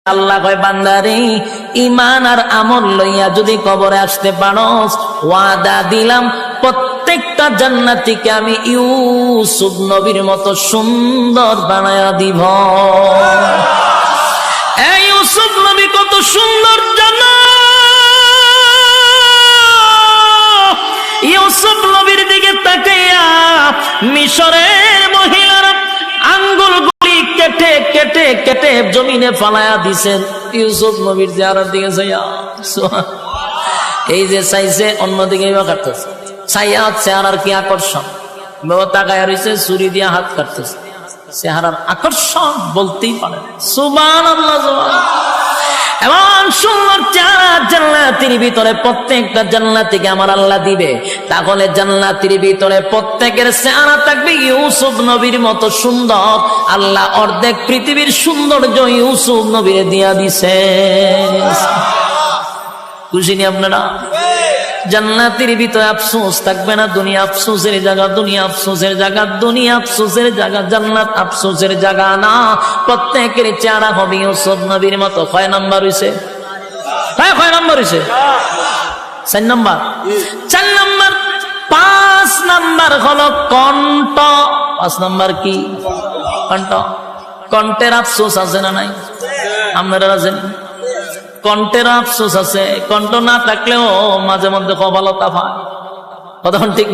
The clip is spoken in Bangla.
আল্লাহ কয় বান্দারে ঈমান আর আমল লইয়া যদি কবরে আসতে পারোস ওয়াদা দিলাম প্রত্যেকটা জান্নাতীকে আমি ইউসুফ নবীর মতো সুন্দর বানায়া দিব। এই ইউসুফ নবী কত সুন্দর জানো? ইউসুফ নবীর দিকে তাকাইয়া মিশরের মহিলারা আঙ্গুল কেটে কেটে কেটে জমিনে ফালায়া দিছেন ইউসুফ নবীর চেহারার দিকে চাইয়া। এই যে চাইছে অন্যদিকে কাটতেছে, চাইয়া চেহারার কি আকর্ষণ, তাকায় রয়েছে ছুরি দিয়া হাত কাটতেছে, চেহারার আকর্ষণ বলতেই পারে। সুবহানাল্লাহ। এমন সুন্দর চেহারা জান্নাতের ভিতরে প্রত্যেকটা জান্নাতীকে আমার আল্লাহ দিবে। তাহলে জান্নাতের ভিতরে প্রত্যেকের চেহারা থাকবে ইউসুফ নবীর মতো সুন্দর। আল্লাহ অর্ধেক পৃথিবীর সৌন্দর্য ইউসুফ নবীরে দিয়া দিছে। খুশি নি আপনারা? জান্নাতের ভিতরে আফসোস থাকবে না। দুনিয়া আফসোসের জায়গা, দুনিয়া আফসোসের জায়গা, দুনিয়া আফসোসের জায়গা, জান্নাত আফসোসের জায়গা না। প্রত্যেকের চেহারা হবে ইউসুফ নবীর মতো। কয় নাম্বার হইছে? কয় নাম্বার হইছে? 4 নাম্বার। 4 নাম্বার। 5 নাম্বার হলো কণ্ঠ। 5 নাম্বার কি? কণ্ঠ। কণ্ঠের আফসোস আছে না নাই? আপনারা আছেন? কণ্ঠের আফসোস আছে। কণ্ঠ না থাকলেও মাঝে মধ্যে কপালতা পায়। কথা ঠিক।